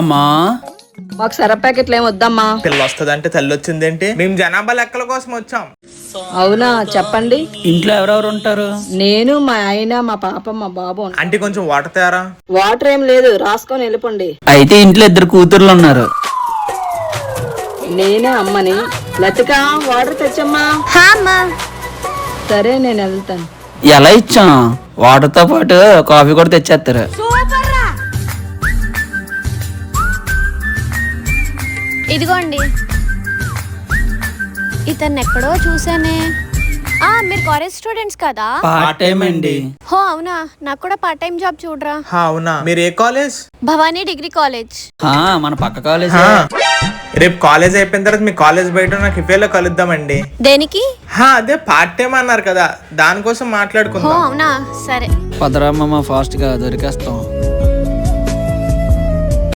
అమ్మా మాకు సర ప్యాకెట్లు ఏం వద్దమ్మా. పిల్ల వస్తుందంటే తల్లి వచ్చిందేంటి? మేము జనాభా లెక్కల కోసం వచ్చాం. అవునా, చెప్పండి. ఇంట్లో ఎవరెవరు ఉంటారు? నేను, మా ఆయన, మా పాప, మా బాబు. అంటే కొంచెం వాటర్ తేరా. వాటర్ ఏం లేదు, రాసుకొని వెళ్ళిపోండి. అయితే ఇంట్లో 2 కూతుర్లు ఉన్నారు. నేనే అమ్మని. లతిక, వాటర్ తెచ్చమ్మా. సరే, నేను వెళ్తాను. ఎలా ఇచ్చాం? వాటర్ తో పాటు కాఫీ కూడా తెచ్చేస్తారు. ఇదిగోండి. ఇతన్ని ఎక్కడో చూసానే. మీరు కాలేజ్ స్టూడెంట్స్ కదా? పార్ట్ టైం అండి. హో అవునా, నాకు కూడా పార్ట్ టైం జాబ్ చూడరా. అవునా, మీరు ఏ కాలేజ్? Bhavani degree college. మన పక్క కాలేజ్. రేపు కాలేజ్ అయిపోయిన తర్వాత మీ కాలేజ్ బయట నాకు ఇఫేలో కలుద్దామండి. దేనికి? అదే పార్ట్ టైం అన్నారు కదా, దానికోసం హో మాట్లాడుకుందాం. అవునా, సరే. పదరామ్మ ఫాస్ట్ గా దొరికేస్తాం.